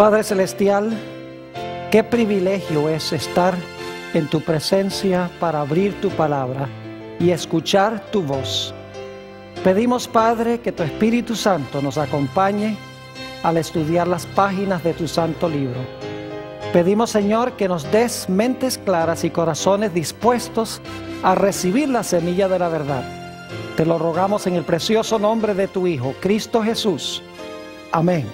Padre Celestial, qué privilegio es estar en tu presencia para abrir tu palabra y escuchar tu voz. Pedimos, Padre, que tu Espíritu Santo nos acompañe al estudiar las páginas de tu santo libro. Pedimos, Señor, que nos des mentes claras y corazones dispuestos a recibir la semilla de la verdad. Te lo rogamos en el precioso nombre de tu Hijo, Cristo Jesús. Amén.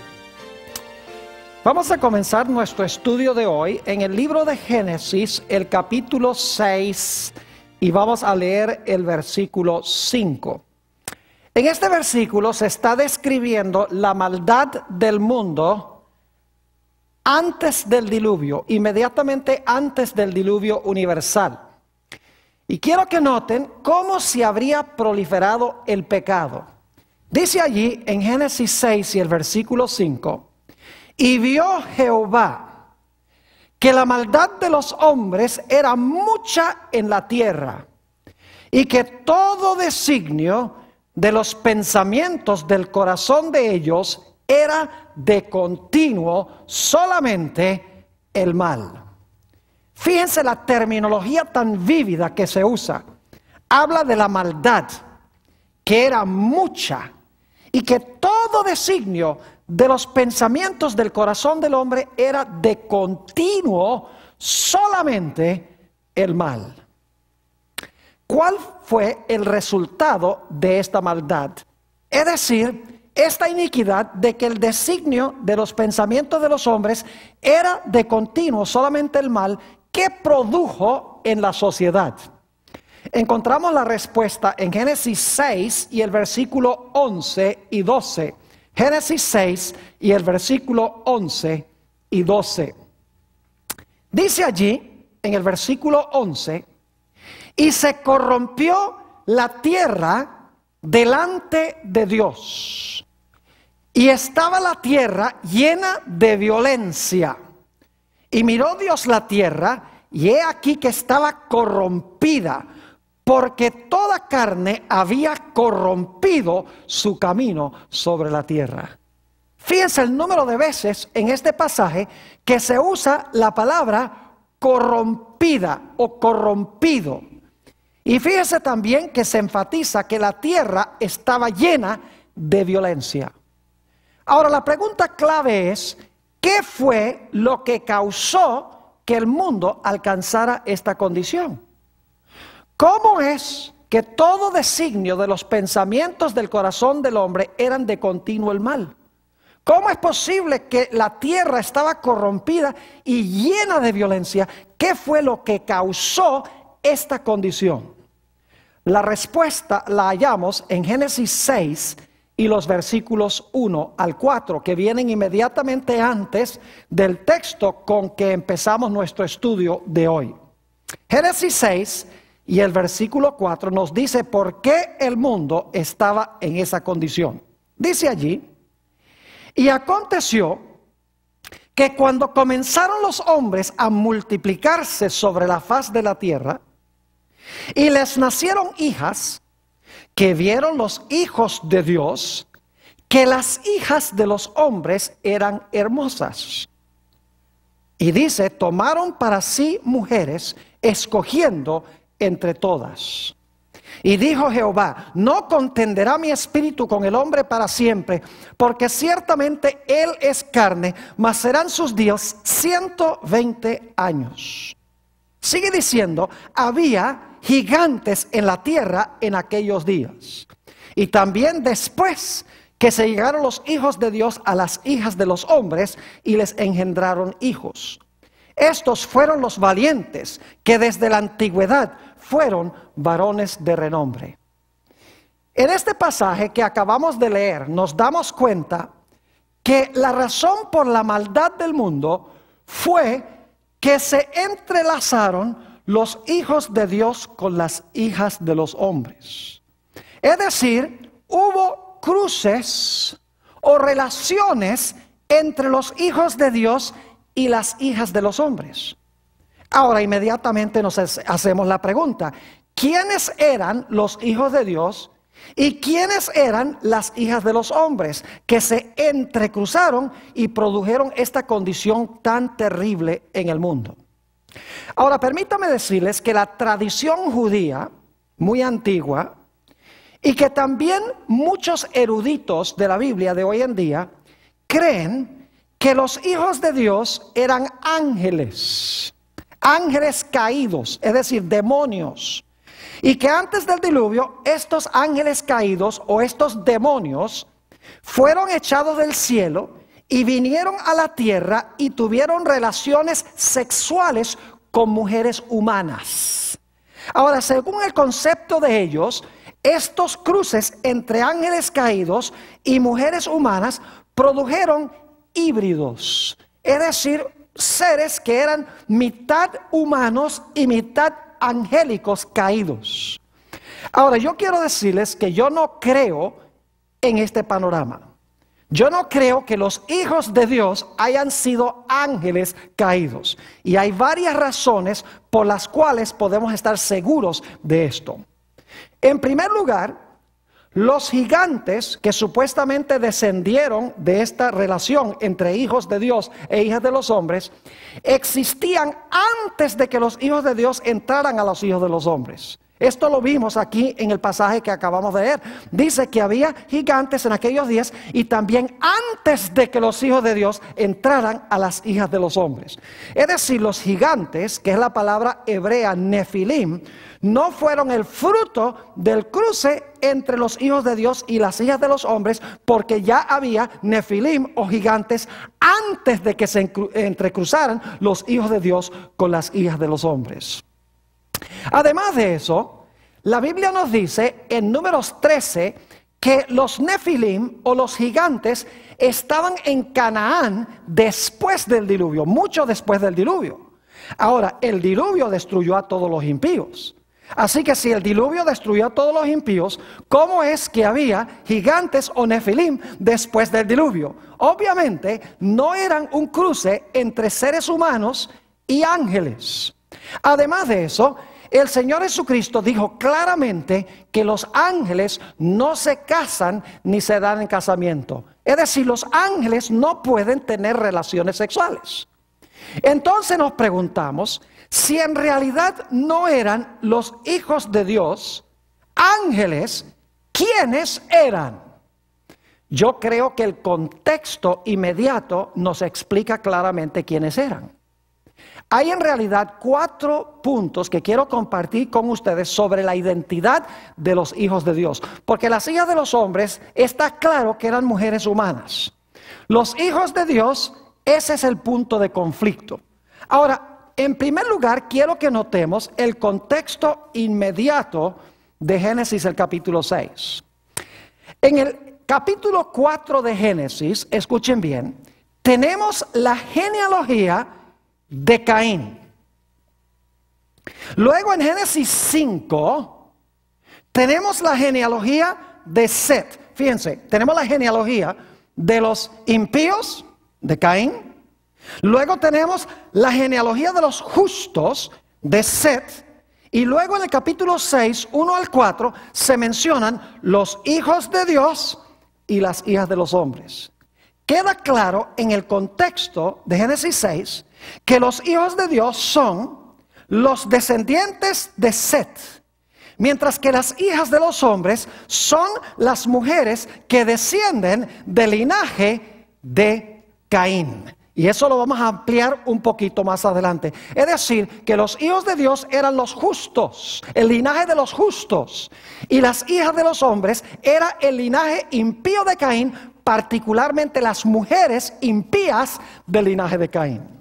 Vamos a comenzar nuestro estudio de hoy en el libro de Génesis, el capítulo 6, y vamos a leer el versículo 5. En este versículo se está describiendo la maldad del mundo antes del diluvio, inmediatamente antes del diluvio universal. Y quiero que noten cómo se habría proliferado el pecado. Dice allí en Génesis 6 y el versículo 5, y vio Jehová que la maldad de los hombres era mucha en la tierra, y que todo designio de los pensamientos del corazón de ellos era de continuo solamente el mal. Fíjense la terminología tan vívida que se usa. Habla de la maldad, que era mucha, y que todo designio de los pensamientos del corazón del hombre era de continuo solamente el mal. ¿Cuál fue el resultado de esta maldad? Es decir, esta iniquidad de que el designio de los pensamientos de los hombres era de continuo solamente el mal que produjo en la sociedad. Encontramos la respuesta en Génesis 6 y el versículo 11 y 12. Génesis 6 y el versículo 11 y 12. Dice allí en el versículo 11, y se corrompió la tierra delante de Dios, y estaba la tierra llena de violencia. Y miró Dios la tierra, y he aquí que estaba corrompida, porque toda carne había corrompido su camino sobre la tierra. Fíjense el número de veces en este pasaje que se usa la palabra corrompida o corrompido. Y fíjense también que se enfatiza que la tierra estaba llena de violencia. Ahora la pregunta clave es, ¿qué fue lo que causó que el mundo alcanzara esta condición? ¿Cómo es que todo designio de los pensamientos del corazón del hombre eran de continuo el mal? ¿Cómo es posible que la tierra estaba corrompida y llena de violencia? ¿Qué fue lo que causó esta condición? La respuesta la hallamos en Génesis 6 y los versículos 1 al 4, que vienen inmediatamente antes del texto con que empezamos nuestro estudio de hoy. Génesis 6 y el versículo 4 nos dice por qué el mundo estaba en esa condición. Dice allí, y aconteció que cuando comenzaron los hombres a multiplicarse sobre la faz de la tierra, y les nacieron hijas, que vieron los hijos de Dios, que las hijas de los hombres eran hermosas. Y dice, tomaron para sí mujeres, escogiendo entre todas. Y dijo Jehová, no contenderá mi espíritu con el hombre para siempre, porque ciertamente él es carne, mas serán sus días 120 años. Sigue diciendo, había gigantes en la tierra en aquellos días. Y también después que se llegaron los hijos de Dios a las hijas de los hombres y les engendraron hijos. Estos fueron los valientes que desde la antigüedad fueron varones de renombre. En este pasaje que acabamos de leer nos damos cuenta que la razón por la maldad del mundo fue que se entrelazaron los hijos de Dios con las hijas de los hombres. Es decir, hubo cruces o relaciones entre los hijos de Dios y las hijas de los hombres. Ahora inmediatamente nos hacemos la pregunta, ¿quiénes eran los hijos de Dios ¿Y quiénes eran las hijas de los hombres que se entrecruzaron y produjeron esta condición tan terrible en el mundo? Ahora, permítame decirles que la tradición judía, muy antigua, y que también muchos eruditos de la Biblia de hoy en día, creen que los hijos de Dios eran ángeles, ángeles caídos, es decir, demonios. Y que antes del diluvio, estos ángeles caídos o estos demonios fueron echados del cielo y vinieron a la tierra y tuvieron relaciones sexuales con mujeres humanas. Ahora, según el concepto de ellos, estos cruces entre ángeles caídos y mujeres humanas produjeron híbridos, es decir, seres que eran mitad humanos y mitad angélicos caídos. Ahora, yo quiero decirles que yo no creo en este panorama. Yo no creo que los hijos de Dios hayan sido ángeles caídos. Y hay varias razones por las cuales podemos estar seguros de esto. En primer lugar, los gigantes que supuestamente descendieron de esta relación entre hijos de Dios e hijas de los hombres, existían antes de que los hijos de Dios entraran a los hijos de los hombres. Esto lo vimos aquí en el pasaje que acabamos de leer. Dice que había gigantes en aquellos días y también antes de que los hijos de Dios entraran a las hijas de los hombres. Es decir, los gigantes, que es la palabra hebrea nefilim, no fueron el fruto del cruce entre los hijos de Dios y las hijas de los hombres, porque ya había nefilim o gigantes antes de que se entrecruzaran los hijos de Dios con las hijas de los hombres. Además de eso, la Biblia nos dice en Números 13 que los nefilim o los gigantes estaban en Canaán después del diluvio, mucho después del diluvio. Ahora, el diluvio destruyó a todos los impíos. Así que si el diluvio destruyó a todos los impíos, ¿cómo es que había gigantes o nefilim después del diluvio? Obviamente no eran un cruce entre seres humanos y ángeles. Además de eso, el Señor Jesucristo dijo claramente que los ángeles no se casan ni se dan en casamiento. Es decir, los ángeles no pueden tener relaciones sexuales. Entonces nos preguntamos si en realidad no eran los hijos de Dios ángeles, ¿quiénes eran? Yo creo que el contexto inmediato nos explica claramente quiénes eran. Hay en realidad 4 puntos que quiero compartir con ustedes sobre la identidad de los hijos de Dios. Porque las hijas de los hombres está claro que eran mujeres humanas. Los hijos de Dios, ese es el punto de conflicto. Ahora, en primer lugar, quiero que notemos el contexto inmediato de Génesis, el capítulo 6. En el capítulo 4 de Génesis, escuchen bien, tenemos la genealogía de Caín. Luego en Génesis 5 tenemos la genealogía de Set. Fíjense, tenemos la genealogía de los impíos de Caín. Luego tenemos la genealogía de los justos de Set. Y luego en el capítulo 6, 1 al 4, se mencionan los hijos de Dios y las hijas de los hombres. Queda claro en el contexto de Génesis 6 que los hijos de Dios son los descendientes de Set, mientras que las hijas de los hombres son las mujeres que descienden del linaje de Caín. Y eso lo vamos a ampliar un poquito más adelante. Es decir, que los hijos de Dios eran los justos, el linaje de los justos. Y las hijas de los hombres era el linaje impío de Caín, particularmente las mujeres impías del linaje de Caín.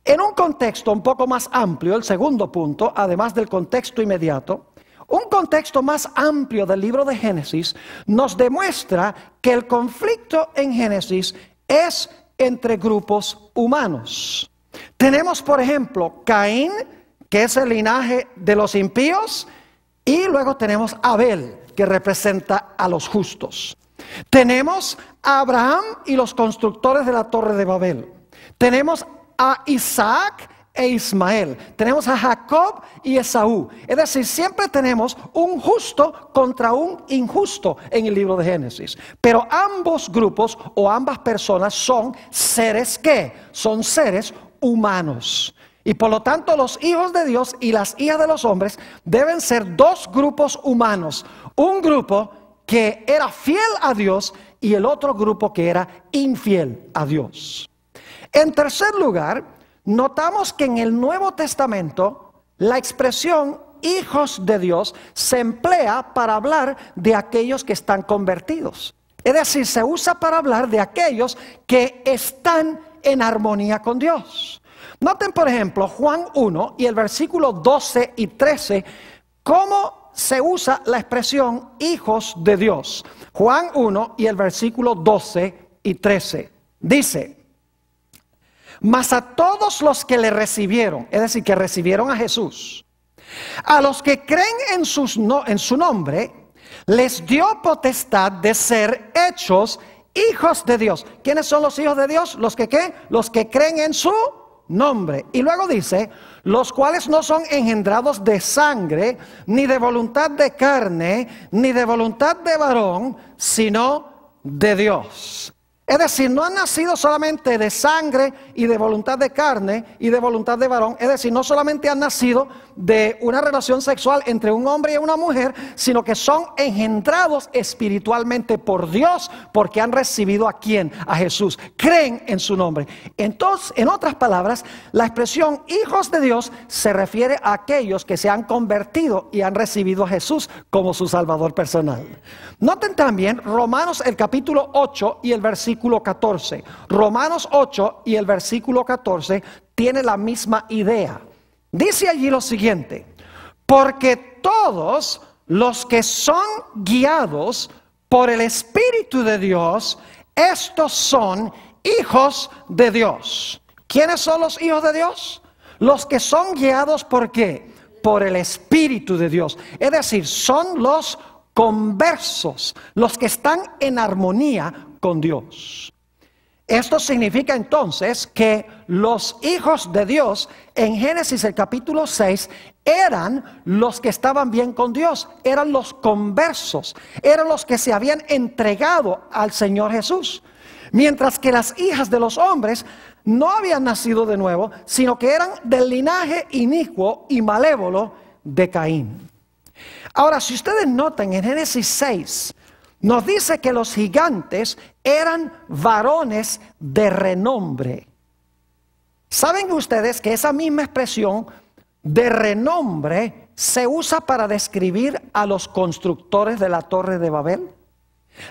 En un contexto un poco más amplio, el segundo punto, además del contexto inmediato, un contexto más amplio del libro de Génesis nos demuestra que el conflicto en Génesis es entre grupos humanos. Tenemos, por ejemplo, Caín, que es el linaje de los impíos, y luego tenemos Abel, que representa a los justos. Tenemos a Abraham y los constructores de la Torre de Babel. Tenemos a Isaac, e Ismael. Tenemos a Jacob y Esaú. Es decir, siempre tenemos un justo contra un injusto en el libro de Génesis. Pero ambos grupos o ambas personas son seres ¿qué? Son seres humanos. Y por lo tanto los hijos de Dios y las hijas de los hombres deben ser dos grupos humanos. Un grupo que era fiel a Dios y el otro grupo que era infiel a Dios. En tercer lugar, notamos que en el Nuevo Testamento la expresión hijos de Dios se emplea para hablar de aquellos que están convertidos. Es decir, se usa para hablar de aquellos que están en armonía con Dios. Noten por ejemplo Juan 1 y el versículo 12 y 13, cómo se usa la expresión hijos de Dios. Juan 1 y el versículo 12 y 13. Dice: mas a todos los que le recibieron, es decir, que recibieron a Jesús, a los que creen en su nombre, les dio potestad de ser hechos hijos de Dios. ¿Quiénes son los hijos de Dios? ¿Los que qué? Los que creen en su nombre. Y luego dice: los cuales no son engendrados de sangre, ni de voluntad de carne, ni de voluntad de varón, sino de Dios. Es decir, no han nacido solamente de sangre y de voluntad de carne y de voluntad de varón. Es decir, no solamente han nacido de una relación sexual entre un hombre y una mujer, sino que son engendrados espiritualmente por Dios, porque han recibido ¿a quién? A Jesús. Creen en su nombre. Entonces, en otras palabras, la expresión hijos de Dios se refiere a aquellos que se han convertido y han recibido a Jesús como su Salvador personal. Noten también Romanos el capítulo 8 y el versículo 14. Romanos 8 y el versículo 14 tiene la misma idea. Dice allí lo siguiente: porque todos los que son guiados por el Espíritu de Dios, estos son hijos de Dios. ¿Quiénes son los hijos de Dios? Los que son guiados ¿por qué? Por el Espíritu de Dios. Es decir, son los conversos, los que están en armonía con Dios. Esto significa entonces que los hijos de Dios en Génesis el capítulo 6 eran los que estaban bien con Dios, eran los conversos, eran los que se habían entregado al Señor Jesús. Mientras que las hijas de los hombres no habían nacido de nuevo, sino que eran del linaje inicuo y malévolo de Caín. Ahora, si ustedes notan en Génesis 6, nos dice que los gigantes eran varones de renombre. ¿Saben ustedes que esa misma expresión de renombre se usa para describir a los constructores de la Torre de Babel?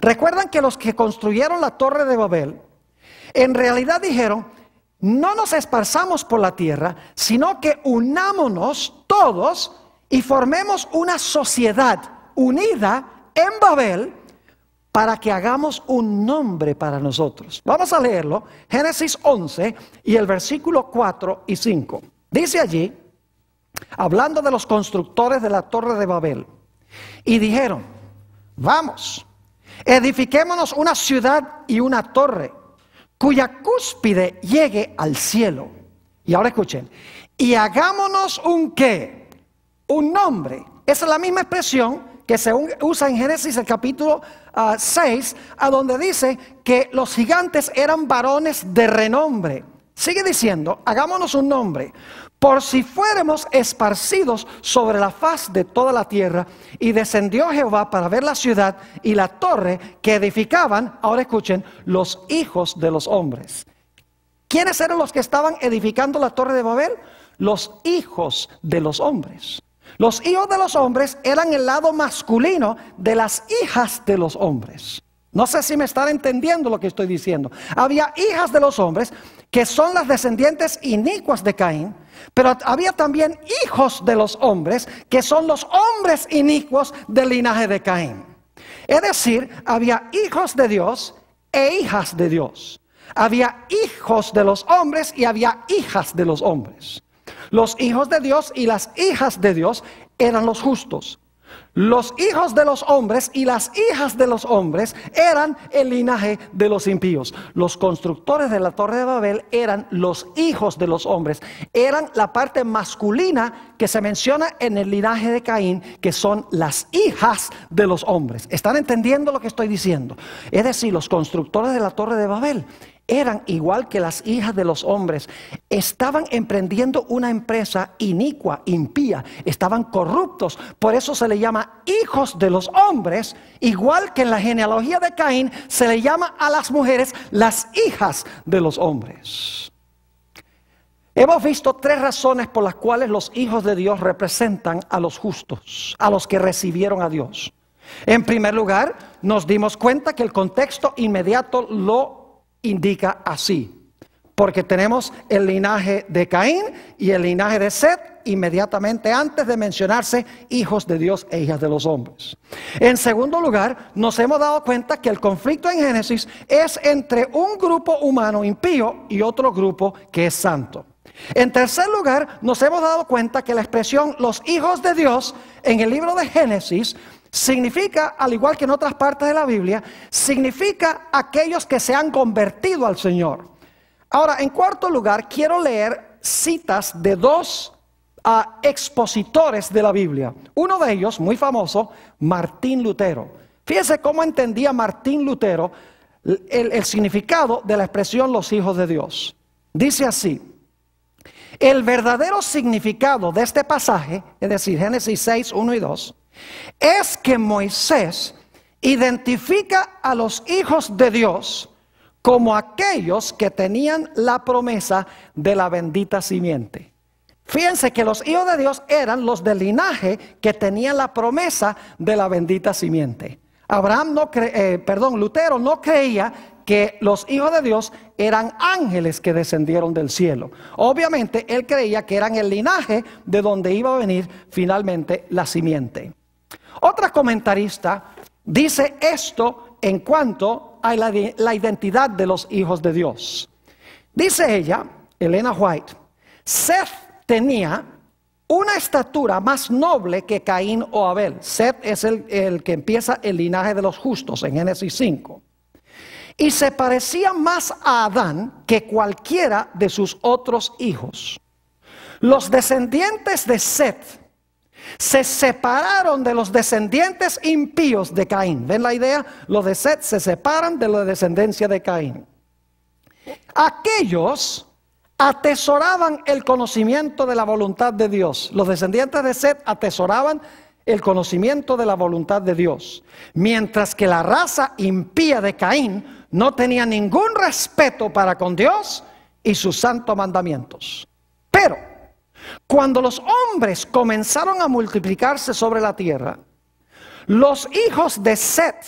¿Recuerdan que los que construyeron la Torre de Babel en realidad dijeron: no nos esparzamos por la tierra, sino que unámonos todos y formemos una sociedad unida en Babel para que hagamos un nombre para nosotros? Vamos a leerlo, Génesis 11 y el versículo 4 y 5. Dice allí, hablando de los constructores de la Torre de Babel: y dijeron: vamos, edifiquémonos una ciudad y una torre, cuya cúspide llegue al cielo. Y ahora escuchen: y hagámonos un ¿qué? Un nombre. Esa es la misma expresión que se usa en Génesis el capítulo 6, a donde dice que los gigantes eran varones de renombre. Sigue diciendo: hagámonos un nombre, por si fuéramos esparcidos sobre la faz de toda la tierra. Y descendió Jehová para ver la ciudad y la torre que edificaban, ahora escuchen, los hijos de los hombres. ¿Quiénes eran los que estaban edificando la Torre de Babel? Los hijos de los hombres. Los hijos de los hombres eran el lado masculino de las hijas de los hombres. No sé si me están entendiendo lo que estoy diciendo. Había hijas de los hombres que son las descendientes inicuas de Caín, pero había también hijos de los hombres que son los hombres inicuos del linaje de Caín. Es decir, había hijos de Dios e hijas de Dios. Había hijos de los hombres y había hijas de los hombres. Los hijos de Dios y las hijas de Dios eran los justos. Los hijos de los hombres y las hijas de los hombres eran el linaje de los impíos. Los constructores de la Torre de Babel eran los hijos de los hombres. Eran la parte masculina que se menciona en el linaje de Caín, que son las hijas de los hombres. ¿Están entendiendo lo que estoy diciendo? Es decir, los constructores de la Torre de Babel eran igual que las hijas de los hombres. Estaban emprendiendo una empresa inicua, impía. Estaban corruptos. Por eso se le llama hijos de los hombres. Igual que en la genealogía de Caín se le llama a las mujeres las hijas de los hombres. Hemos visto 3 razones por las cuales los hijos de Dios representan a los justos, a los que recibieron a Dios. En primer lugar, nos dimos cuenta que el contexto inmediato lo indica así, porque tenemos el linaje de Caín y el linaje de Set inmediatamente antes de mencionarse hijos de Dios e hijas de los hombres. En segundo lugar, nos hemos dado cuenta que el conflicto en Génesis es entre un grupo humano impío y otro grupo que es santo. En tercer lugar, nos hemos dado cuenta que la expresión los hijos de Dios en el libro de Génesis significa, al igual que en otras partes de la Biblia, significa aquellos que se han convertido al Señor. Ahora, en cuarto lugar, quiero leer citas de 2 expositores de la Biblia. Uno de ellos, muy famoso, Martín Lutero. Fíjense cómo entendía Martín Lutero el significado de la expresión los hijos de Dios. Dice así: el verdadero significado de este pasaje, es decir, Génesis 6, 1 y 2, es que Moisés identifica a los hijos de Dios como aquellos que tenían la promesa de la bendita simiente. Fíjense que los hijos de Dios eran los del linaje que tenían la promesa de la bendita simiente. Lutero no creía que los hijos de Dios eran ángeles que descendieron del cielo. Obviamente él creía que eran el linaje de donde iba a venir finalmente la simiente. Otra comentarista dice esto en cuanto a la identidad de los hijos de Dios. Dice ella, Elena White, Seth tenía una estatura más noble que Caín o Abel. Seth es el que empieza el linaje de los justos en Génesis 5. Y se parecía más a Adán que cualquiera de sus otros hijos. Los descendientes de Seth se separaron de los descendientes impíos de Caín. ¿Ven la idea? Los de Seth se separan de la descendencia de Caín. Aquellos atesoraban el conocimiento de la voluntad de Dios. Los descendientes de Seth atesoraban el conocimiento de la voluntad de Dios, mientras que la raza impía de Caín no tenía ningún respeto para con Dios y sus santos mandamientos. Pero cuando los hombres comenzaron a multiplicarse sobre la tierra, los hijos de Seth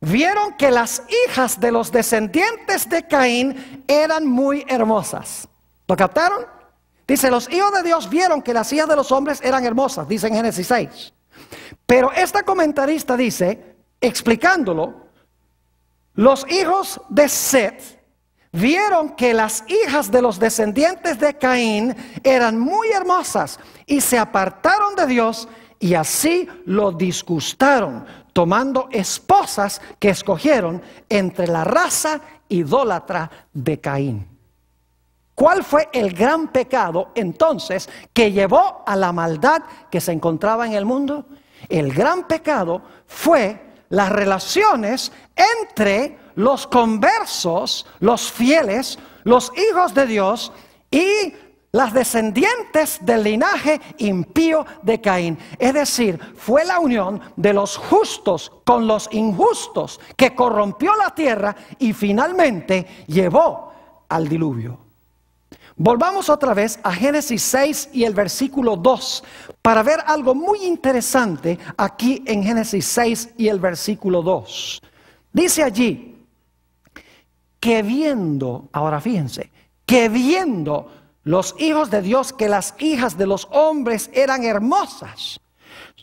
vieron que las hijas de los descendientes de Caín eran muy hermosas. ¿Lo captaron? Dice, los hijos de Dios vieron que las hijas de los hombres eran hermosas, dice en Génesis 6. Pero esta comentarista dice, explicándolo, los hijos de Seth vieron que las hijas de los descendientes de Caín eran muy hermosas y se apartaron de Dios y así lo disgustaron, tomando esposas que escogieron entre la raza idólatra de Caín. ¿Cuál fue el gran pecado entonces que llevó a la maldad que se encontraba en el mundo? El gran pecado fue las relaciones entre los conversos, los fieles, los hijos de Dios y las descendientes del linaje impío de Caín. Es decir, fue la unión de los justos con los injustos que corrompió la tierra y finalmente llevó al diluvio. Volvamos otra vez a Génesis 6 y el versículo 2 para ver algo muy interesante aquí en Génesis 6 y el versículo 2. Dice allí que viendo, ahora fíjense, que viendo los hijos de Dios que las hijas de los hombres eran hermosas,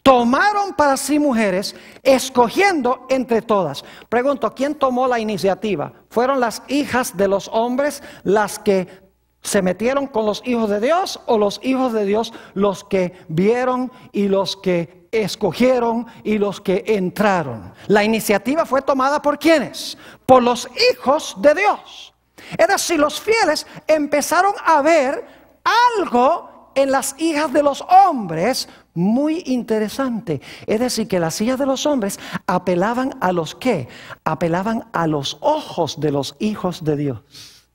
tomaron para sí mujeres, escogiendo entre todas. Pregunto, ¿quién tomó la iniciativa? ¿Fueron las hijas de los hombres las que se metieron con los hijos de Dios o los hijos de Dios los que vieron y los que escogieron y los que entraron. La iniciativa fue tomada ¿por quiénes? Por los hijos de Dios. Es decir, los fieles empezaron a ver algo en las hijas de los hombres muy interesante. Es decir, que las hijas de los hombres apelaban a los ¿qué? Apelaban a los ojos de los hijos de Dios.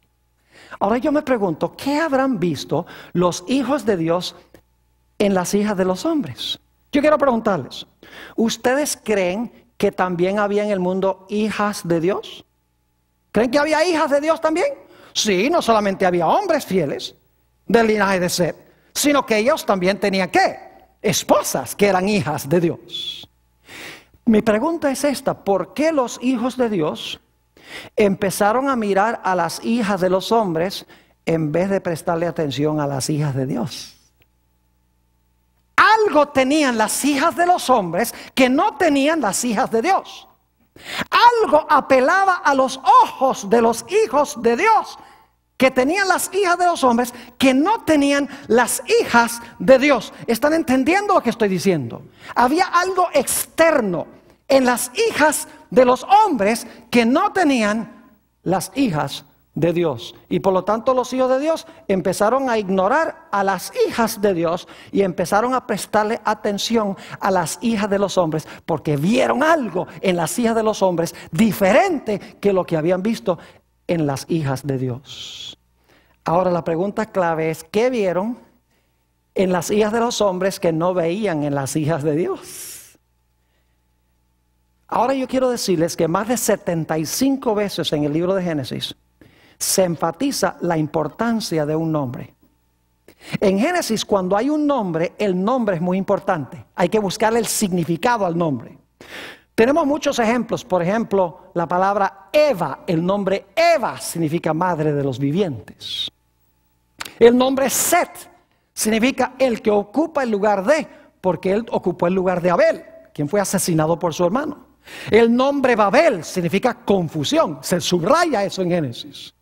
Ahora yo me pregunto, ¿qué habrán visto los hijos de Dios en las hijas de los hombres? Yo quiero preguntarles, ¿ustedes creen que también había en el mundo hijas de Dios? ¿Creen que había hijas de Dios también? Sí, no solamente había hombres fieles del linaje de Set, sino que ellos también tenían ¿qué? Esposas que eran hijas de Dios. Mi pregunta es esta, ¿por qué los hijos de Dios empezaron a mirar a las hijas de los hombres en vez de prestarle atención a las hijas de Dios? Algo tenían las hijas de los hombres que no tenían las hijas de Dios. Algo apelaba a los ojos de los hijos de Dios que tenían las hijas de los hombres que no tenían las hijas de Dios. ¿Están entendiendo lo que estoy diciendo? Había algo externo en las hijas de los hombres que no tenían las hijas de Dios. Y por lo tanto los hijos de Dios empezaron a ignorar a las hijas de Dios y empezaron a prestarle atención a las hijas de los hombres, porque vieron algo en las hijas de los hombres diferente que lo que habían visto en las hijas de Dios. Ahora la pregunta clave es, ¿qué vieron en las hijas de los hombres que no veían en las hijas de Dios? Ahora yo quiero decirles que más de 75 veces en el libro de Génesis se enfatiza la importancia de un nombre. En Génesis, cuando hay un nombre, el nombre es muy importante. Hay que buscarle el significado al nombre. Tenemos muchos ejemplos. Por ejemplo, la palabra Eva, el nombre Eva significa madre de los vivientes. El nombre Set significa el que ocupa el lugar de, porque él ocupó el lugar de Abel, quien fue asesinado por su hermano. El nombre Babel significa confusión, se subraya eso en Génesis.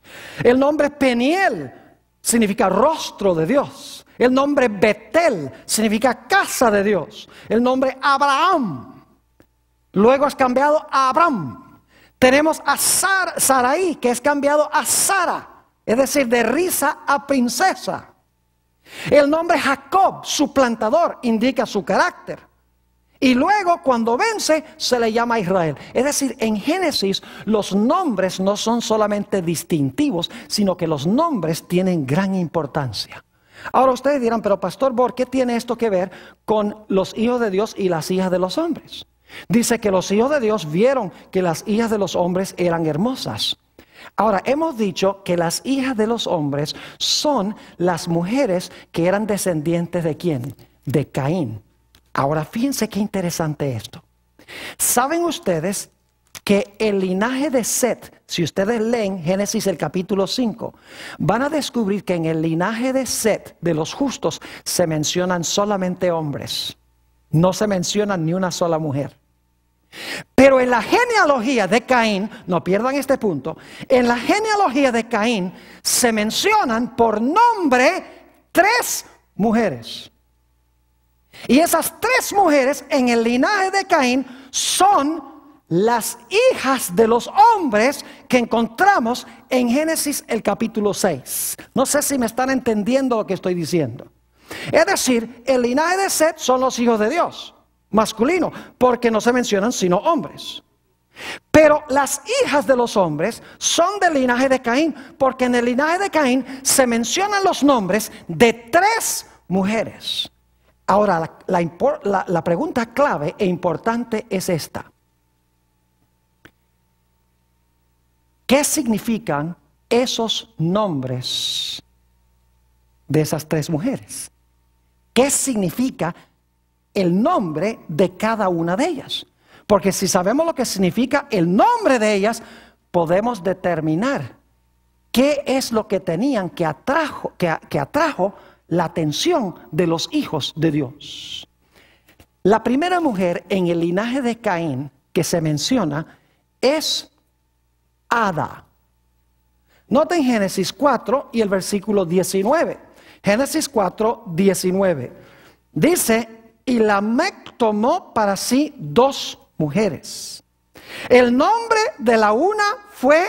El nombre Peniel significa rostro de Dios. El nombre Betel significa casa de Dios. El nombre Abraham luego es cambiado a Abram. Tenemos a Sarai, que es cambiado a Sara, es decir, de risa a princesa. El nombre Jacob, suplantador, indica su carácter. Y luego cuando vence se le llama Israel. Es decir, en Génesis los nombres no son solamente distintivos, sino que los nombres tienen gran importancia. Ahora ustedes dirán, pero Pastor Bor, ¿qué tiene esto que ver con los hijos de Dios y las hijas de los hombres? Dice que los hijos de Dios vieron que las hijas de los hombres eran hermosas. Ahora, hemos dicho que las hijas de los hombres son las mujeres que eran descendientes ¿de quién? De Caín. Ahora, fíjense qué interesante esto. ¿Saben ustedes que el linaje de Set, si ustedes leen Génesis el capítulo 5, van a descubrir que en el linaje de Set, de los justos, se mencionan solamente hombres? No se menciona ni una sola mujer. Pero en la genealogía de Caín, no pierdan este punto, en la genealogía de Caín se mencionan por nombre 3 mujeres. Y esas 3 mujeres en el linaje de Caín son las hijas de los hombres que encontramos en Génesis el capítulo 6. No sé si me están entendiendo lo que estoy diciendo. Es decir, el linaje de Set son los hijos de Dios, masculino, porque no se mencionan sino hombres. Pero las hijas de los hombres son del linaje de Caín, porque en el linaje de Caín se mencionan los nombres de 3 mujeres. Ahora, la pregunta clave e importante es esta. ¿Qué significan esos nombres de esas 3 mujeres? ¿Qué significa el nombre de cada una de ellas? Porque si sabemos lo que significa el nombre de ellas, podemos determinar qué es lo que tenían que atrajo la atención de los hijos de Dios. La primera mujer en el linaje de Caín que se menciona es Ada. Noten Génesis 4 y el versículo 19. Génesis 4, 19. Dice, y Lamec tomó para sí 2 mujeres. El nombre de la una fue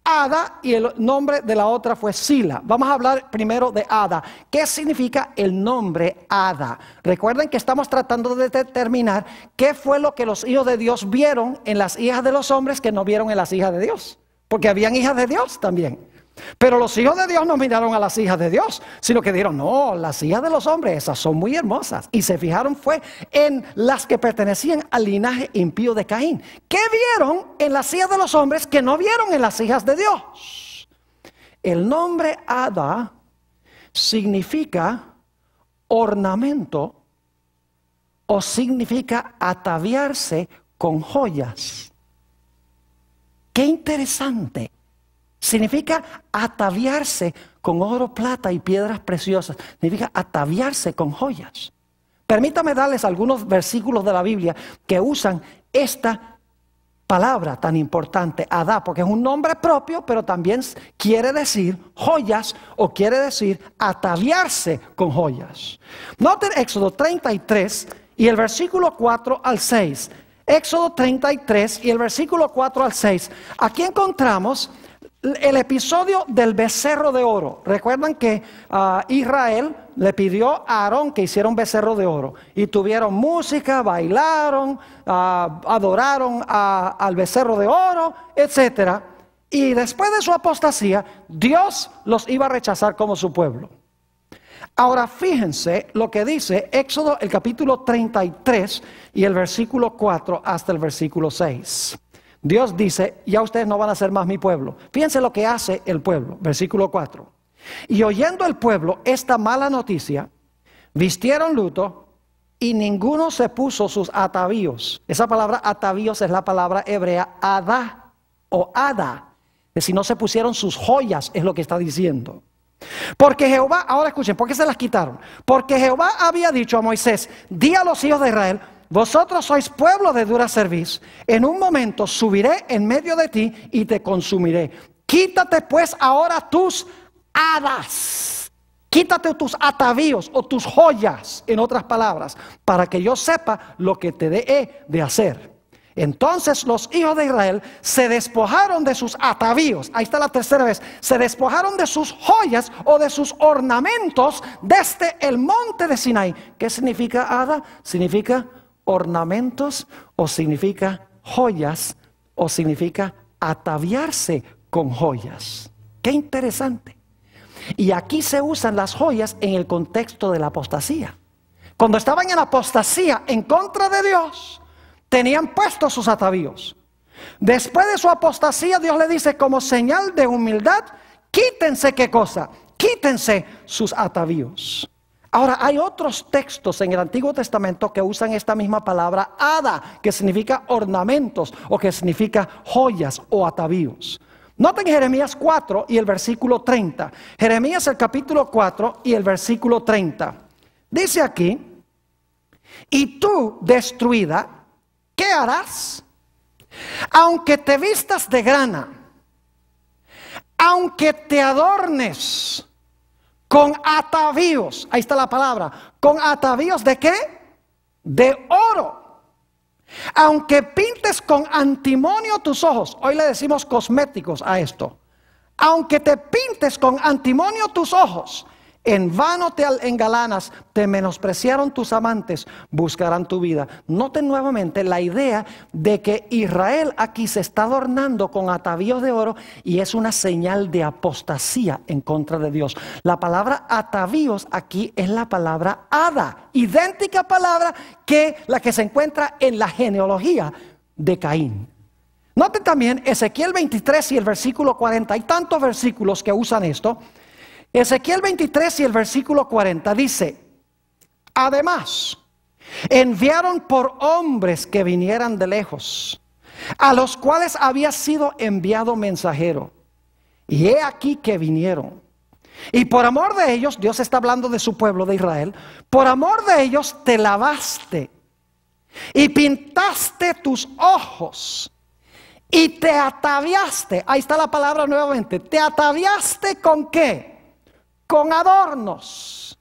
Ada y el nombre de la otra fue Sila. Vamos a hablar primero de Ada. ¿Qué significa el nombre Ada? Recuerden que estamos tratando de determinar qué fue lo que los hijos de Dios vieron en las hijas de los hombres que no vieron en las hijas de Dios. Porque habían hijas de Dios también. Pero los hijos de Dios no miraron a las hijas de Dios, sino que dijeron, no, las hijas de los hombres, esas son muy hermosas. Y se fijaron fue en las que pertenecían al linaje impío de Caín. ¿Qué vieron en las hijas de los hombres que no vieron en las hijas de Dios? El nombre Ada significa ornamento o significa ataviarse con joyas. ¡Qué interesante! Significa ataviarse con oro, plata y piedras preciosas. Significa ataviarse con joyas. Permítame darles algunos versículos de la Biblia que usan esta palabra tan importante, Adá, porque es un nombre propio, pero también quiere decir joyas o quiere decir ataviarse con joyas. Noten Éxodo 33 y el versículo 4 al 6. Éxodo 33 y el versículo 4 al 6. Aquí encontramos el episodio del becerro de oro. Recuerdan que Israel le pidió a Aarón que hiciera un becerro de oro. Y tuvieron música, bailaron, adoraron al becerro de oro, etc. Y después de su apostasía, Dios los iba a rechazar como su pueblo. Ahora fíjense lo que dice Éxodo el capítulo 33 y el versículo 4 hasta el versículo 6. Dios dice, ya ustedes no van a ser más mi pueblo. Fíjense lo que hace el pueblo, versículo 4. Y oyendo el pueblo esta mala noticia, vistieron luto y ninguno se puso sus atavíos. Esa palabra atavíos es la palabra hebrea Adá o Ada. Que si no se pusieron sus joyas es lo que está diciendo. Porque Jehová, ahora escuchen, ¿por qué se las quitaron? Porque Jehová había dicho a Moisés, di a los hijos de Israel, vosotros sois pueblo de dura cerviz. En un momento subiré en medio de ti y te consumiré. Quítate pues ahora tus hadas. Quítate tus atavíos o tus joyas, en otras palabras, para que yo sepa lo que te he de hacer. Entonces los hijos de Israel se despojaron de sus atavíos. Ahí está la tercera vez. Se despojaron de sus joyas o de sus ornamentos desde el monte de Sinaí. ¿Qué significa hada? Significa ornamentos o significa joyas o significa ataviarse con joyas. Qué interesante. Y aquí se usan las joyas en el contexto de la apostasía. Cuando estaban en apostasía en contra de Dios, tenían puestos sus atavíos. Después de su apostasía, Dios le dice como señal de humildad, quítense, ¿qué cosa? Quítense sus atavíos. Ahora, hay otros textos en el Antiguo Testamento que usan esta misma palabra hada, que significa ornamentos o que significa joyas o atavíos. Noten Jeremías 4 y el versículo 30. Jeremías el capítulo 4 y el versículo 30. Dice aquí, y tú destruida, ¿qué harás? Aunque te vistas de grana, aunque te adornes con atavíos, ahí está la palabra, con atavíos ¿de qué? De oro. Aunque pintes con antimonio tus ojos, hoy le decimos cosméticos a esto. Aunque te pintes con antimonio tus ojos, en vano te engalanas, te menospreciaron tus amantes, buscarán tu vida. Noten nuevamente la idea de que Israel aquí se está adornando con atavíos de oro y es una señal de apostasía en contra de Dios. La palabra atavíos aquí es la palabra hada, idéntica palabra que la que se encuentra en la genealogía de Caín. Noten también Ezequiel 23 y el versículo 40, hay tantos versículos que usan esto. Ezequiel 23 y el versículo 40 dice, además, enviaron por hombres que vinieran de lejos, a los cuales había sido enviado mensajero. Y he aquí que vinieron. Y por amor de ellos, Dios está hablando de su pueblo de Israel, por amor de ellos te lavaste y pintaste tus ojos y te ataviaste. Ahí está la palabra nuevamente. ¿Te ataviaste con qué? Con adornos.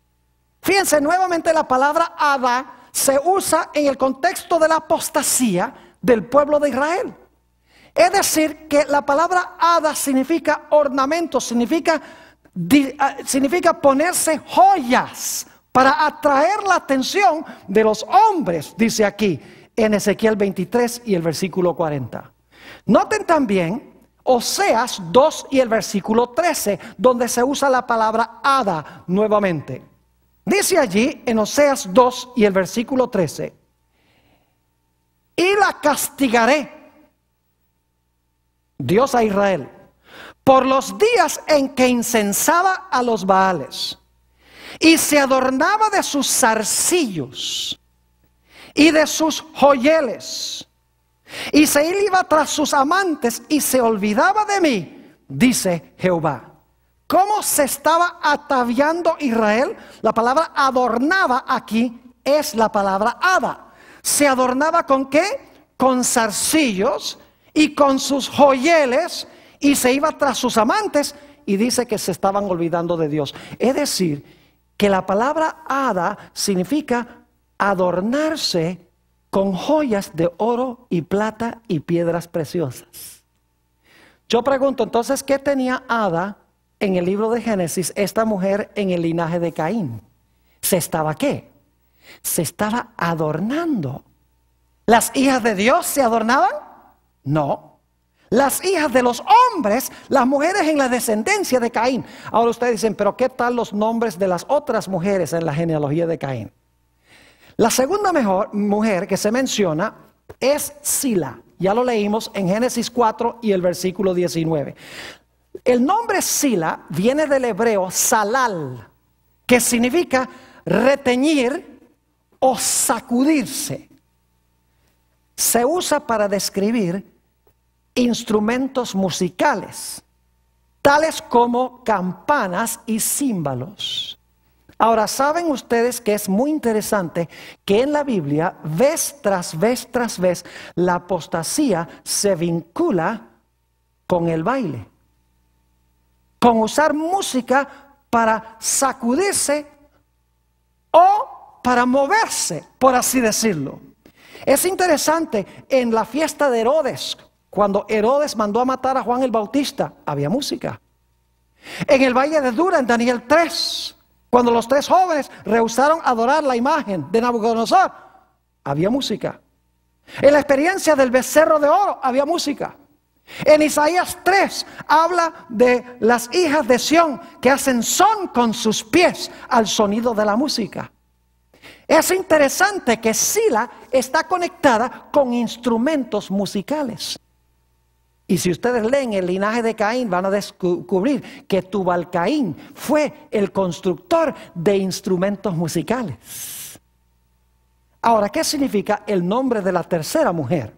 Fíjense nuevamente la palabra hada se usa en el contexto de la apostasía del pueblo de Israel. Es decir, que la palabra hada significa ornamento, significa ponerse joyas para atraer la atención de los hombres, dice aquí en Ezequiel 23 y el versículo 40. Noten también Oseas 2 y el versículo 13, donde se usa la palabra hada nuevamente. Dice allí en Oseas 2 y el versículo 13: y la castigaré, Dios a Israel, por los días en que incensaba a los Baales y se adornaba de sus zarcillos y de sus joyeles, y se iba tras sus amantes y se olvidaba de mí, dice Jehová. ¿Cómo se estaba ataviando Israel? La palabra adornaba aquí es la palabra hada. ¿Se adornaba con qué? Con zarcillos y con sus joyeles, y se iba tras sus amantes, y dice que se estaban olvidando de Dios. Es decir, que la palabra hada significa adornarse con joyas de oro y plata y piedras preciosas. Yo pregunto entonces, ¿qué tenía Ada en el libro de Génesis, esta mujer en el linaje de Caín? ¿Se estaba qué? Se estaba adornando. ¿Las hijas de Dios se adornaban? No. Las hijas de los hombres, las mujeres en la descendencia de Caín. Ahora ustedes dicen, pero ¿qué tal los nombres de las otras mujeres en la genealogía de Caín? La segunda mujer que se menciona es Sila. Ya lo leímos en Génesis 4 y el versículo 19. El nombre Sila viene del hebreo salal, que significa reteñir o sacudirse. Se usa para describir instrumentos musicales, tales como campanas y címbalos. Ahora, ¿saben ustedes que es muy interesante que en la Biblia, vez tras vez tras vez, la apostasía se vincula con el baile? Con usar música para sacudirse o para moverse, por así decirlo. Es interesante, en la fiesta de Herodes, cuando Herodes mandó a matar a Juan el Bautista, había música. En el valle de Dura, en Daniel 3, cuando los 3 jóvenes rehusaron adorar la imagen de Nabucodonosor, había música. En la experiencia del becerro de oro, había música. En Isaías 3 habla de las hijas de Sión que hacen son con sus pies al sonido de la música. Es interesante que Sila está conectada con instrumentos musicales. Y si ustedes leen el linaje de Caín, van a descubrir que Tubal-Caín fue el constructor de instrumentos musicales. Ahora, ¿qué significa el nombre de la tercera mujer?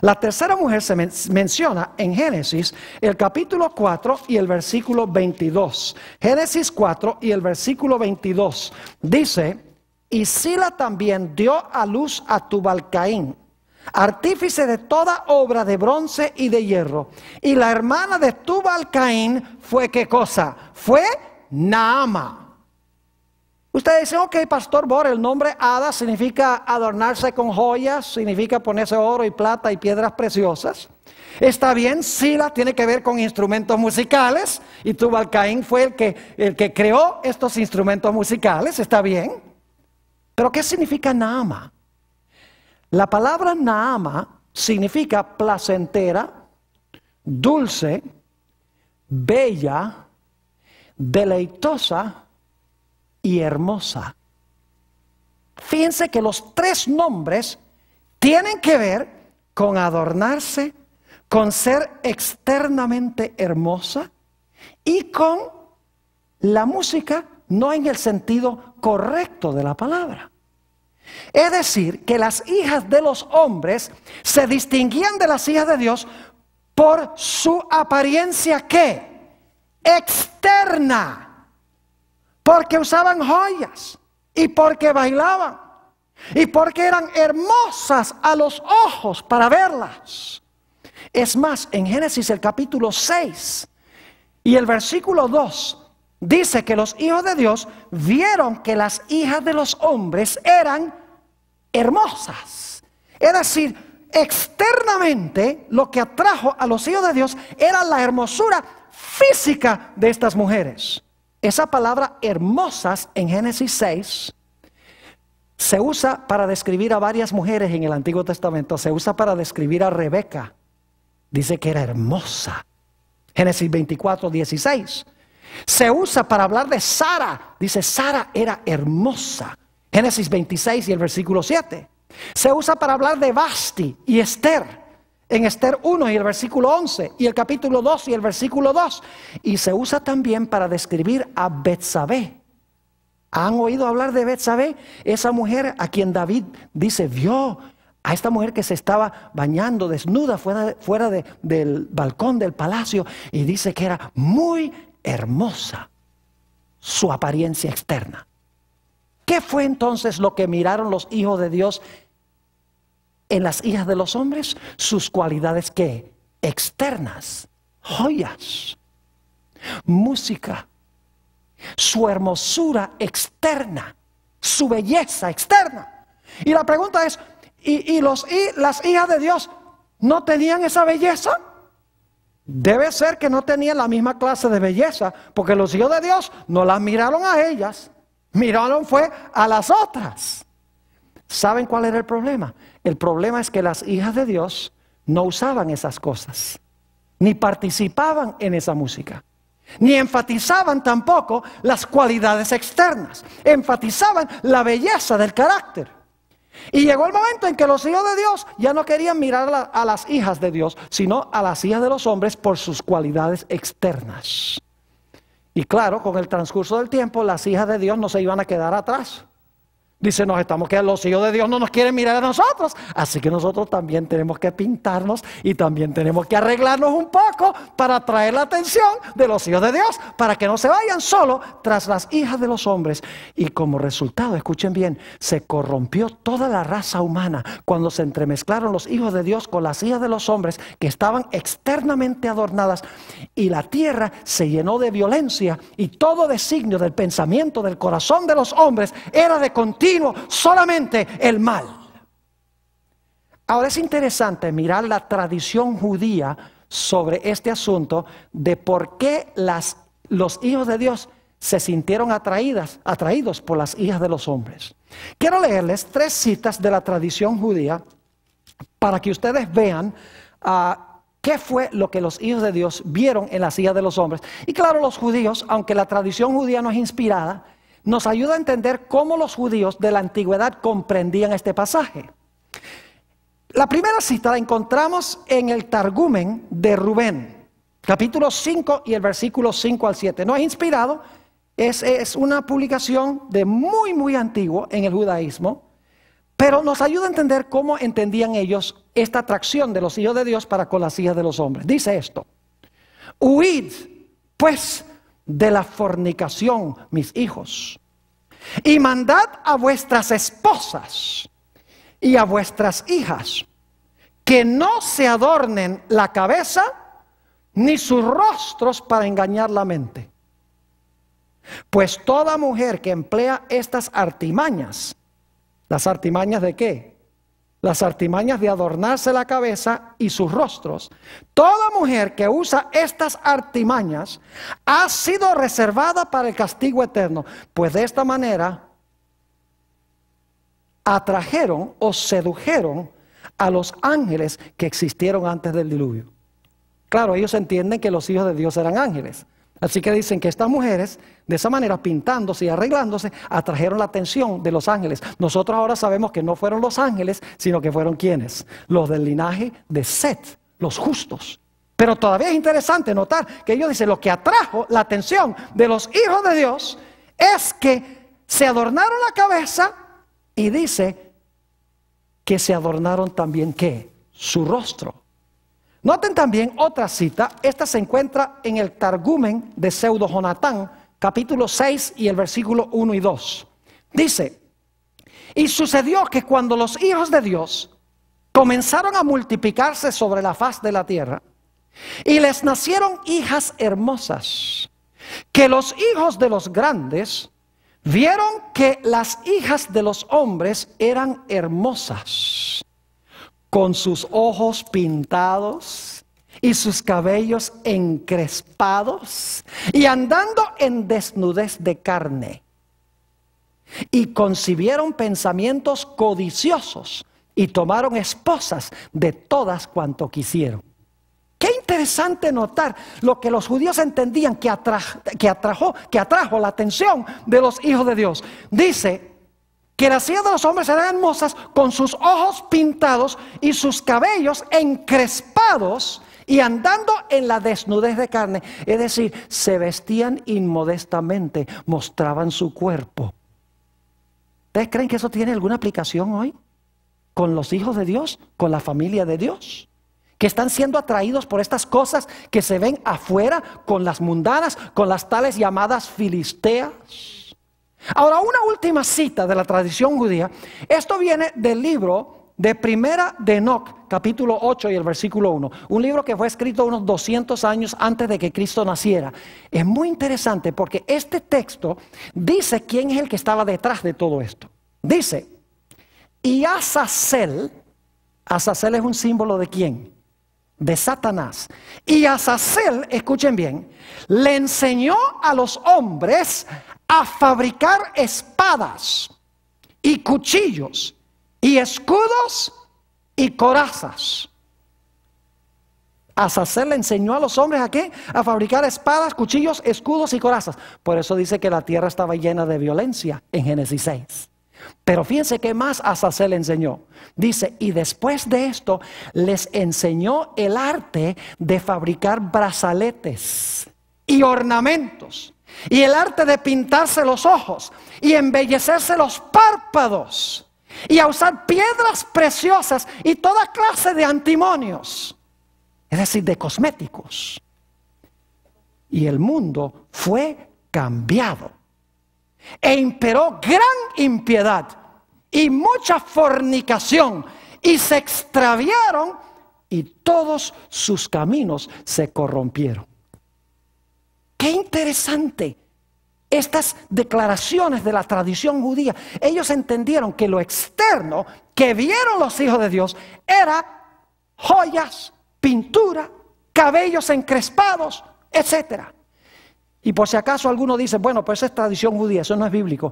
La tercera mujer se menciona en Génesis, el capítulo 4 y el versículo 22. Génesis 4 y el versículo 22 dice: y Sila también dio a luz a Tubal-Caín, artífice de toda obra de bronce y de hierro. Y la hermana de Tubal-Caín fue, ¿qué cosa? Fue Naama. Ustedes dicen, ok, Pastor Bor, el nombre Ada significa adornarse con joyas, significa ponerse oro y plata y piedras preciosas. Está bien, Sila tiene que ver con instrumentos musicales y Tubal-Caín fue el que creó estos instrumentos musicales, está bien. Pero ¿qué significa Naama? La palabra Naama significa placentera, dulce, bella, deleitosa y hermosa. Fíjense que los 3 nombres tienen que ver con adornarse, con ser externamente hermosa y con la música, no en el sentido correcto de la palabra. Es decir, que las hijas de los hombres se distinguían de las hijas de Dios por su apariencia, ¿qué? Externa. Porque usaban joyas y porque bailaban y porque eran hermosas a los ojos para verlas. Es más, en Génesis el capítulo 6 y el versículo 2 dice que los hijos de Dios vieron que las hijas de los hombres eran hermosas. Es decir, externamente lo que atrajo a los hijos de Dios era la hermosura física de estas mujeres. Esa palabra hermosas en Génesis 6 se usa para describir a varias mujeres en el Antiguo Testamento. Se usa para describir a Rebeca. Dice que era hermosa. Génesis 24, 16. Se usa para hablar de Sara. Dice Sara era hermosa. Génesis 26 y el versículo 7. Se usa para hablar de Vasti y Esther. En Esther 1 y el versículo 11. Y el capítulo 2 y el versículo 2. Y se usa también para describir a Betsabé. ¿Han oído hablar de Betsabé? Esa mujer a quien David dice, vio a esta mujer que se estaba bañando desnuda fuera del balcón del palacio. Y dice que era muy hermosa su apariencia externa. ¿Qué fue entonces lo que miraron los hijos de Dios en las hijas de los hombres? Sus cualidades, ¿qué? Externas, joyas, música, su hermosura externa, su belleza externa. Y la pregunta es, ¿y las hijas de Dios no tenían esa belleza? Debe ser que no tenían la misma clase de belleza, porque los hijos de Dios no las miraron a ellas, miraron fue a las otras. ¿Saben cuál era el problema? El problema es que las hijas de Dios no usaban esas cosas, ni participaban en esa música, ni enfatizaban tampoco las cualidades externas, enfatizaban la belleza del carácter. Y llegó el momento en que los hijos de Dios ya no querían mirar a las hijas de Dios, sino a las hijas de los hombres por sus cualidades externas. Y claro, con el transcurso del tiempo, las hijas de Dios no se iban a quedar atrás. Dice, nos estamos quedando, los hijos de Dios no nos quieren mirar a nosotros, así que nosotros también tenemos que pintarnos y también tenemos que arreglarnos un poco para atraer la atención de los hijos de Dios, para que no se vayan solo tras las hijas de los hombres. Y como resultado, escuchen bien, se corrompió toda la raza humana cuando se entremezclaron los hijos de Dios con las hijas de los hombres que estaban externamente adornadas, y la tierra se llenó de violencia, y todo designio del pensamiento del corazón de los hombres era de continuo solamente el mal. Ahora es interesante mirar la tradición judía sobre este asunto de por qué los hijos de Dios se sintieron atraídos por las hijas de los hombres. Quiero leerles 3 citas de la tradición judía para que ustedes vean qué fue lo que los hijos de Dios vieron en las hijas de los hombres. Y claro, los judíos, aunque la tradición judía no es inspirada, nos ayuda a entender cómo los judíos de la antigüedad comprendían este pasaje. La primera cita la encontramos en el Targumen de Rubén, capítulo 5 y el versículo 5 al 7. No es inspirado, es una publicación de muy antiguo en el judaísmo, pero nos ayuda a entender cómo entendían ellos esta atracción de los hijos de Dios para con las hijas de los hombres. Dice esto: huid, pues, de la fornicación, mis hijos, y mandad a vuestras esposas y a vuestras hijas que no se adornen la cabeza ni sus rostros para engañar la mente. Pues toda mujer que emplea estas artimañas, ¿las artimañas de qué? Las artimañas de adornarse la cabeza y sus rostros. Toda mujer que usa estas artimañas ha sido reservada para el castigo eterno, pues de esta manera atrajeron o sedujeron a los ángeles que existieron antes del diluvio. Claro, ellos entienden que los hijos de Dios eran ángeles. Así que dicen que estas mujeres, de esa manera, pintándose y arreglándose, atrajeron la atención de los ángeles. Nosotros ahora sabemos que no fueron los ángeles, sino que fueron ¿quiénes? Los del linaje de Set, los justos. Pero todavía es interesante notar que ellos dicen, lo que atrajo la atención de los hijos de Dios es que se adornaron la cabeza, y dice que se adornaron también ¿qué? Su rostro. Noten también otra cita, esta se encuentra en el Targumen de Pseudo Jonatán, capítulo 6 y el versículo 1 y 2. Dice: y sucedió que cuando los hijos de Dios comenzaron a multiplicarse sobre la faz de la tierra, y les nacieron hijas hermosas, que los hijos de los grandes vieron que las hijas de los hombres eran hermosas, con sus ojos pintados y sus cabellos encrespados, y andando en desnudez de carne. Y concibieron pensamientos codiciosos, y tomaron esposas de todas cuanto quisieron. Qué interesante notar lo que los judíos entendían que atrajo la atención de los hijos de Dios. Dice que las hijas de los hombres eran hermosas, con sus ojos pintados y sus cabellos encrespados, y andando en la desnudez de carne. Es decir, se vestían inmodestamente, mostraban su cuerpo. ¿Ustedes creen que eso tiene alguna aplicación hoy? ¿Con los hijos de Dios? ¿Con la familia de Dios? Que están siendo atraídos por estas cosas que se ven afuera, con las mundanas, con las tales llamadas filisteas. Ahora, una última cita de la tradición judía. Esto viene del libro de Primera de Enoc, capítulo 8 y el versículo 1. Un libro que fue escrito unos 200 años antes de que Cristo naciera. Es muy interesante porque este texto dice quién es el que estaba detrás de todo esto. Dice, y Azazel es un símbolo de quién? De Satanás. Y Azazel, escuchen bien, le enseñó a los hombres a fabricar espadas y cuchillos y escudos y corazas. Azazel le enseñó a los hombres ¿a qué? A fabricar espadas, cuchillos, escudos y corazas. Por eso dice que la tierra estaba llena de violencia en Génesis 6. Pero fíjense qué más Azazel le enseñó. Dice, y después de esto les enseñó el arte de fabricar brazaletes y ornamentos, y el arte de pintarse los ojos y embellecerse los párpados, y a usar piedras preciosas y toda clase de antimonios, es decir, de cosméticos. Y el mundo fue cambiado, e imperó gran impiedad y mucha fornicación, y se extraviaron, y todos sus caminos se corrompieron. Qué interesante estas declaraciones de la tradición judía. Ellos entendieron que lo externo que vieron los hijos de Dios era joyas, pintura, cabellos encrespados, etcétera. Y por si acaso alguno dice, bueno, pues es tradición judía, eso no es bíblico.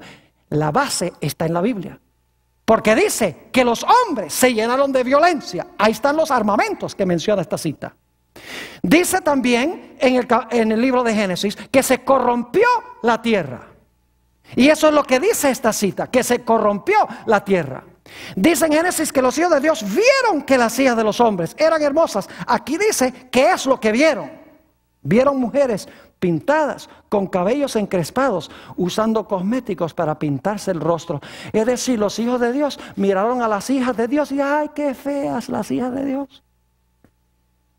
La base está en la Biblia. Porque dice que los hombres se llenaron de violencia. Ahí están los armamentos que menciona esta cita. Dice también en el libro de Génesis que se corrompió la tierra. Y eso es lo que dice esta cita, que se corrompió la tierra. Dice en Génesis que los hijos de Dios vieron que las hijas de los hombres eran hermosas. Aquí dice qué es lo que vieron. Vieron mujeres pintadas con cabellos encrespados, usando cosméticos para pintarse el rostro. Es decir, los hijos de Dios miraron a las hijas de Dios y ¡ay, qué feas las hijas de Dios!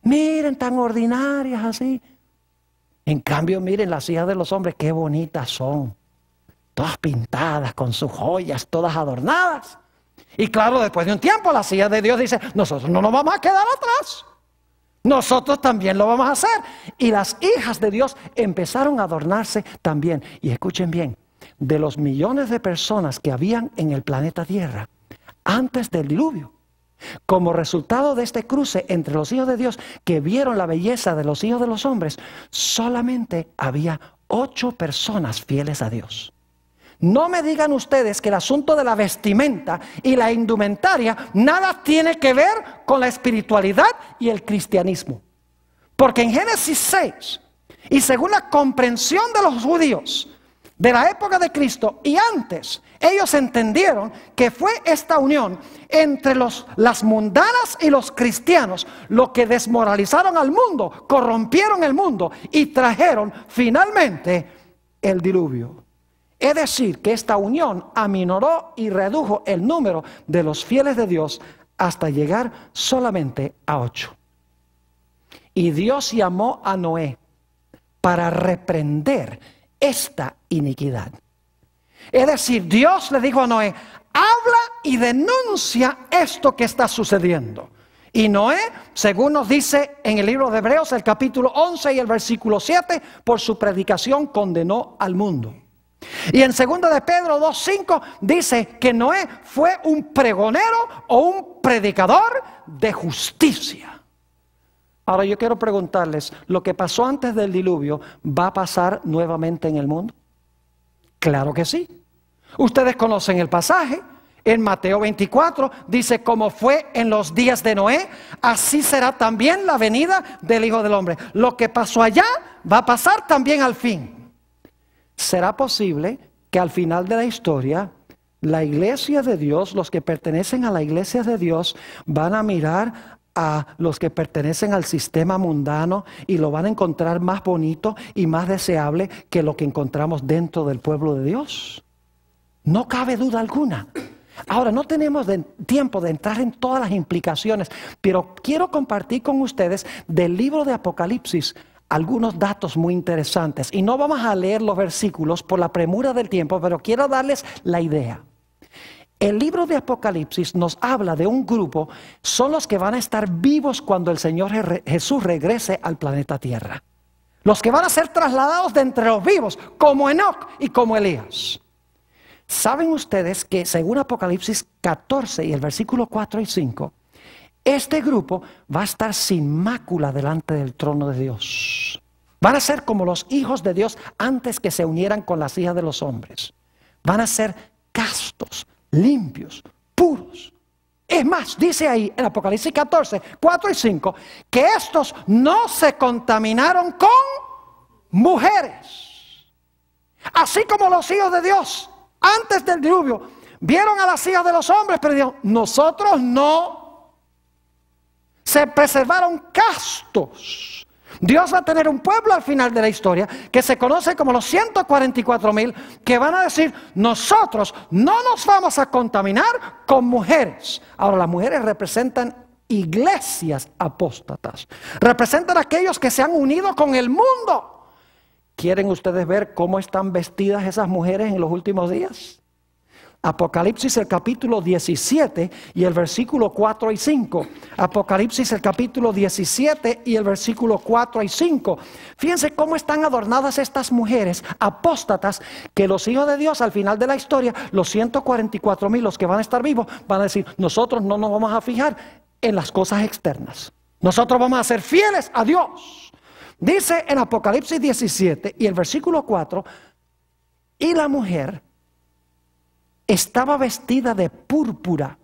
Miren, tan ordinarias así. En cambio, miren las hijas de los hombres, qué bonitas son. Todas pintadas, con sus joyas, todas adornadas. Y claro, después de un tiempo, las hijas de Dios dicen, nosotros no nos vamos a quedar atrás. Nosotros también lo vamos a hacer. Y las hijas de Dios empezaron a adornarse también. Y escuchen bien, de los millones de personas que habían en el planeta Tierra antes del diluvio, como resultado de este cruce entre los hijos de Dios que vieron la belleza de los hijos de los hombres, solamente había 8 personas fieles a Dios. No me digan ustedes que el asunto de la vestimenta y la indumentaria nada tiene que ver con la espiritualidad y el cristianismo. Porque en Génesis 6, y según la comprensión de los judíos de la época de Cristo y antes, ellos entendieron que fue esta unión entre las mundanas y los cristianos lo que desmoralizaron al mundo, corrompieron el mundo y trajeron finalmente el diluvio. Es decir, que esta unión aminoró y redujo el número de los fieles de Dios hasta llegar solamente a 8. Y Dios llamó a Noé para reprender esta iniquidad. Es decir, Dios le dijo a Noé, habla y denuncia esto que está sucediendo. Y Noé, según nos dice en el libro de Hebreos, el capítulo 11 y el versículo 7, por su predicación condenó al mundo. Y en 2 de Pedro 2:5 dice que Noé fue un pregonero o un predicador de justicia. Ahora yo quiero preguntarles, ¿lo que pasó antes del diluvio va a pasar nuevamente en el mundo? Claro que sí. Ustedes conocen el pasaje. En Mateo 24 dice, como fue en los días de Noé, así será también la venida del Hijo del Hombre. Lo que pasó allá va a pasar también al fin. ¿Será posible que al final de la historia la iglesia de Dios, los que pertenecen a la iglesia de Dios, van a mirar a los que pertenecen al sistema mundano y lo van a encontrar más bonito y más deseable que lo que encontramos dentro del pueblo de Dios? No cabe duda alguna. Ahora, no tenemos tiempo de entrar en todas las implicaciones, pero quiero compartir con ustedes del libro de Apocalipsis algunos datos muy interesantes. Y no vamos a leer los versículos por la premura del tiempo, pero quiero darles la idea. El libro de Apocalipsis nos habla de un grupo, son los que van a estar vivos cuando el Señor Jesús regrese al planeta Tierra. Los que van a ser trasladados de entre los vivos, como Enoc y como Elías. ¿Saben ustedes que según Apocalipsis 14 y el versículo 4 y 5, este grupo va a estar sin mácula delante del trono de Dios? Van a ser como los hijos de Dios antes que se unieran con las hijas de los hombres. Van a ser castos, limpios, puros. Es más, dice ahí en Apocalipsis 14, 4 y 5, que estos no se contaminaron con mujeres. Así como los hijos de Dios antes del diluvio vieron a las hijas de los hombres, pero dijeron, nosotros no. Se preservaron castos. Dios va a tener un pueblo al final de la historia que se conoce como los 144,000, que van a decir, nosotros no nos vamos a contaminar con mujeres. Ahora, las mujeres representan iglesias apóstatas, representan a aquellos que se han unido con el mundo. ¿Quieren ustedes ver cómo están vestidas esas mujeres en los últimos días? Apocalipsis el capítulo 17 y el versículo 4 y 5. Apocalipsis el capítulo 17 y el versículo 4 y 5. Fíjense cómo están adornadas estas mujeres apóstatas, que los hijos de Dios al final de la historia, los 144,000, los que van a estar vivos, van a decir, nosotros no nos vamos a fijar en las cosas externas. Nosotros vamos a ser fieles a Dios. Dice en Apocalipsis 17 y el versículo 4, y la mujer estaba vestida de púrpura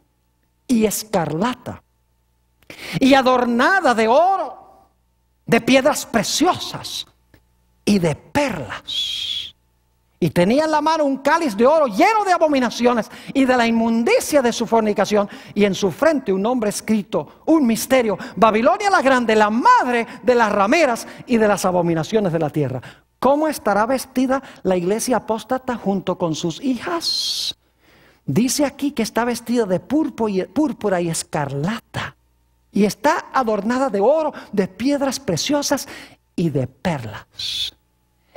y escarlata y adornada de oro, de piedras preciosas y de perlas. Y tenía en la mano un cáliz de oro lleno de abominaciones y de la inmundicia de su fornicación, y en su frente un nombre escrito, un misterio: Babilonia la grande, la madre de las rameras y de las abominaciones de la tierra. ¿Cómo estará vestida la iglesia apóstata junto con sus hijas? Dice aquí que está vestida de púrpura y escarlata, y está adornada de oro, de piedras preciosas y de perlas.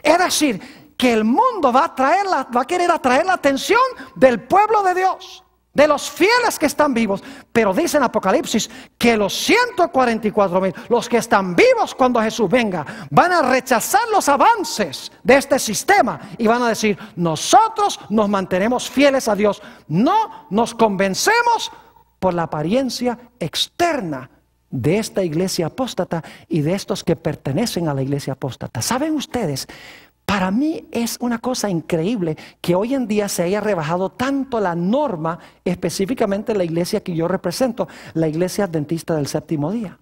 Es decir, que el mundo va a querer atraer la atención del pueblo de Dios, de los fieles que están vivos. Pero dice en Apocalipsis que los 144,000, los que están vivos cuando Jesús venga, van a rechazar los avances de este sistema y van a decir, nosotros nos mantenemos fieles a Dios, no nos convencemos por la apariencia externa de esta iglesia apóstata y de estos que pertenecen a la iglesia apóstata. ¿Saben ustedes? Para mí es una cosa increíble que hoy en día se haya rebajado tanto la norma, específicamente la iglesia que yo represento, la iglesia adventista del séptimo día.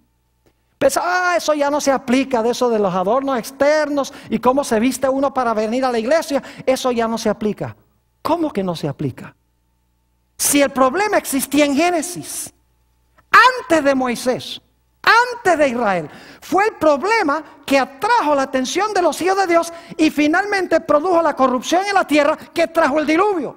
Pues, eso ya no se aplica, de eso de los adornos externos y cómo se viste uno para venir a la iglesia, eso ya no se aplica. ¿Cómo que no se aplica? Si el problema existía en Génesis, antes de Moisés, antes de Israel, fue el problema que atrajo la atención de los hijos de Dios y finalmente produjo la corrupción en la tierra que trajo el diluvio.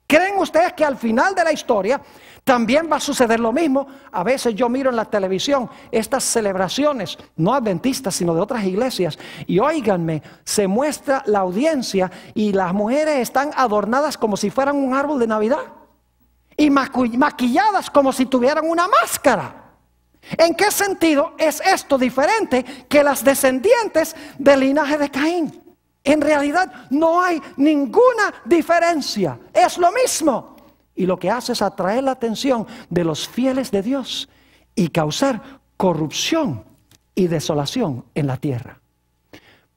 ¿Creen ustedes que al final de la historia también va a suceder lo mismo? A veces yo miro en la televisión estas celebraciones, no adventistas sino de otras iglesias, y óiganme, se muestra la audiencia y las mujeres están adornadas como si fueran un árbol de Navidad y maquilladas como si tuvieran una máscara. ¿En qué sentido es esto diferente que las descendientes del linaje de Caín? En realidad no hay ninguna diferencia. Es lo mismo. Y lo que hace es atraer la atención de los fieles de Dios y causar corrupción y desolación en la tierra.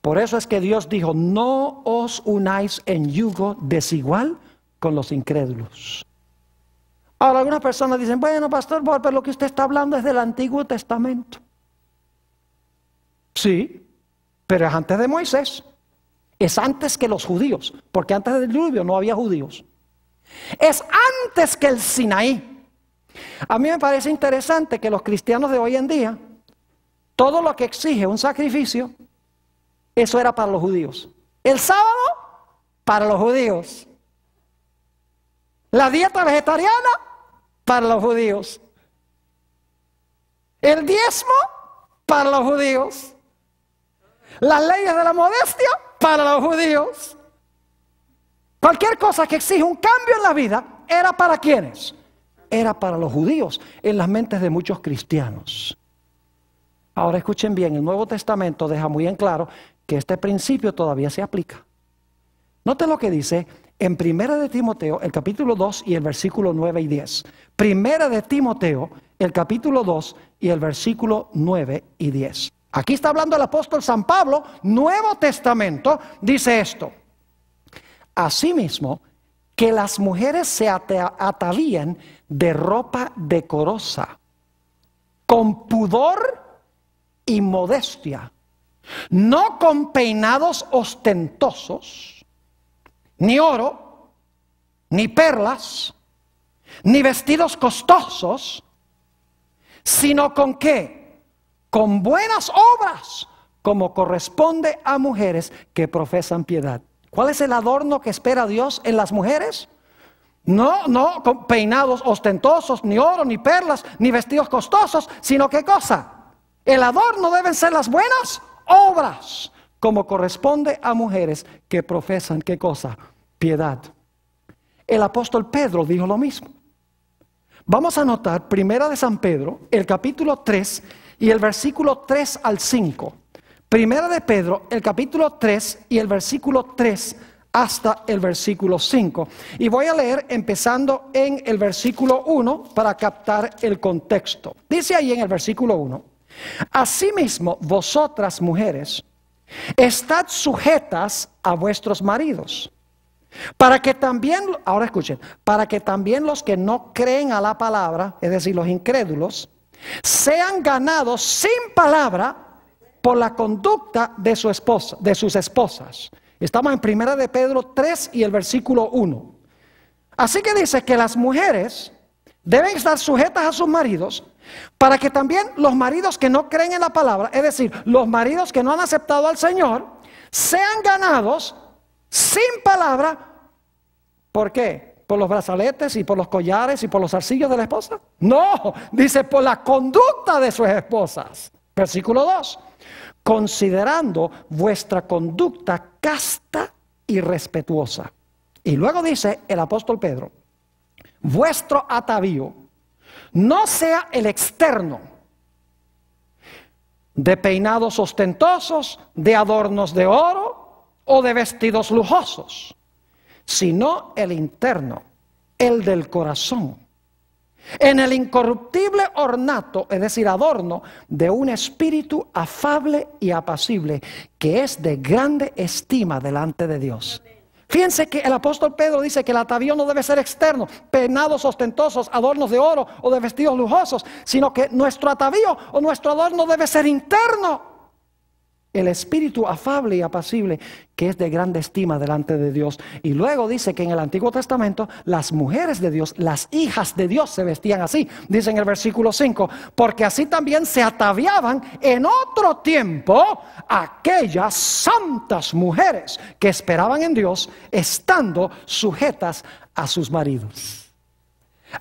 Por eso es que Dios dijo, no os unáis en yugo desigual con los incrédulos. Ahora algunas personas dicen, bueno, pastor, pero lo que usted está hablando es del Antiguo Testamento. Sí, pero es antes de Moisés. Es antes que los judíos, porque antes del diluvio no había judíos. Es antes que el Sinaí. A mí me parece interesante que los cristianos de hoy en día, todo lo que exige un sacrificio, eso era para los judíos. El sábado, para los judíos. La dieta vegetariana, para los judíos. El diezmo, para los judíos. Las leyes de la modestia, para los judíos. Cualquier cosa que exige un cambio en la vida, ¿era para quiénes? Era para los judíos, en las mentes de muchos cristianos. Ahora escuchen bien, el Nuevo Testamento deja muy en claro que este principio todavía se aplica. Noten lo que dice en 1 de Timoteo, el capítulo 2 y el versículo 9 y 10. 1 de Timoteo, el capítulo 2 y el versículo 9 y 10. Aquí está hablando el apóstol San Pablo, Nuevo Testamento, dice esto. Asimismo, que las mujeres se atavían de ropa decorosa, con pudor y modestia, no con peinados ostentosos, ni oro, ni perlas, ni vestidos costosos, sino con ¿qué? Con buenas obras, como corresponde a mujeres que profesan piedad. ¿Cuál es el adorno que espera Dios en las mujeres? No con peinados ostentosos, ni oro, ni perlas, ni vestidos costosos, sino ¿qué cosa? El adorno deben ser las buenas obras, como corresponde a mujeres que profesan ¿qué cosa? Piedad. El apóstol Pedro dijo lo mismo. Vamos a notar, primera de San Pedro, el capítulo 3 y el versículo 3 al 5. Primera de Pedro, el capítulo 3 y el versículo 3 hasta el versículo 5. Y voy a leer empezando en el versículo 1 para captar el contexto. Dice ahí en el versículo 1, asimismo vosotras mujeres, estad sujetas a vuestros maridos, para que también, ahora escuchen, para que también los que no creen a la palabra, es decir, los incrédulos, sean ganados sin palabra por la conducta de su esposa, de sus esposas. Estamos en 1 de Pedro 3 y el versículo 1. Así que dice que las mujeres deben estar sujetas a sus maridos, para que también los maridos que no creen en la palabra, es decir, los maridos que no han aceptado al Señor, sean ganados sin palabra. ¿Por qué? ¿Por los brazaletes y por los collares y por los zarcillos de la esposa? No, dice por la conducta de sus esposas. Versículo 2. Considerando vuestra conducta casta y respetuosa. Y luego dice el apóstol Pedro, vuestro atavío no sea el externo, de peinados ostentosos, de adornos de oro o de vestidos lujosos, sino el interno, el del corazón, en el incorruptible ornato, es decir, adorno de un espíritu afable y apacible, que es de grande estima delante de Dios. Fíjense que el apóstol Pedro dice que el atavío no debe ser externo, peinados ostentosos, adornos de oro o de vestidos lujosos, sino que nuestro atavío o nuestro adorno debe ser interno. El espíritu afable y apacible, que es de grande estima delante de Dios. Y luego dice que en el Antiguo Testamento las mujeres de Dios, las hijas de Dios se vestían así. Dice en el versículo 5, porque así también se ataviaban en otro tiempo aquellas santas mujeres que esperaban en Dios, estando sujetas a sus maridos.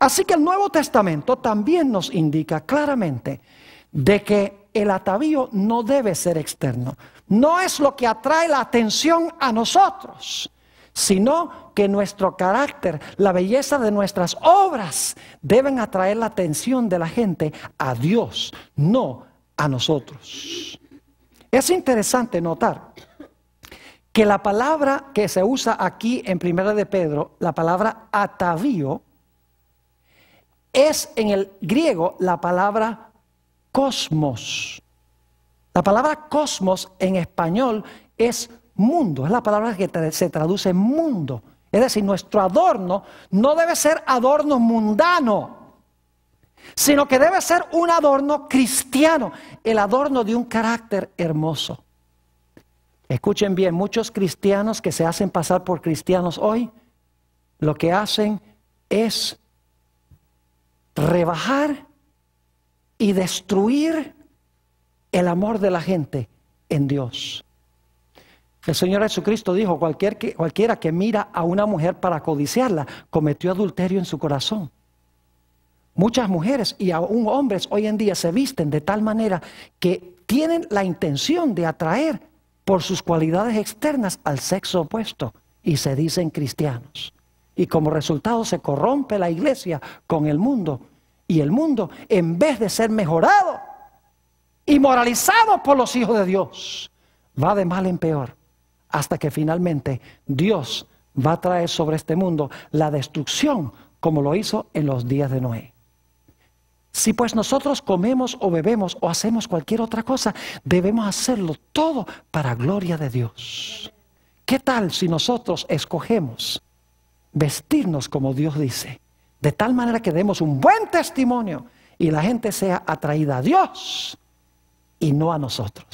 Así que el Nuevo Testamento también nos indica claramente de que el atavío no debe ser externo. No es lo que atrae la atención a nosotros, sino que nuestro carácter, la belleza de nuestras obras deben atraer la atención de la gente a Dios, no a nosotros. Es interesante notar que la palabra que se usa aquí en Primera de Pedro, la palabra atavío, es en el griego la palabra cosmos. La palabra cosmos en español es mundo, es la palabra que se traduce mundo. Es decir, nuestro adorno no debe ser adorno mundano, sino que debe ser un adorno cristiano, el adorno de un carácter hermoso. Escuchen bien, muchos cristianos que se hacen pasar por cristianos hoy, lo que hacen es rebajar y destruir el amor de la gente en Dios. El Señor Jesucristo dijo, cualquiera que mira a una mujer para codiciarla, cometió adulterio en su corazón. Muchas mujeres y aún hombres hoy en día se visten de tal manera que tienen la intención de atraer por sus cualidades externas al sexo opuesto y se dicen cristianos. Y como resultado se corrompe la iglesia con el mundo. Y el mundo, en vez de ser mejorado y moralizado por los hijos de Dios, va de mal en peor. Hasta que finalmente Dios va a traer sobre este mundo la destrucción como lo hizo en los días de Noé. Si pues nosotros comemos o bebemos o hacemos cualquier otra cosa, debemos hacerlo todo para gloria de Dios. ¿Qué tal si nosotros escogemos vestirnos como Dios dice? De tal manera que demos un buen testimonio y la gente sea atraída a Dios y no a nosotros.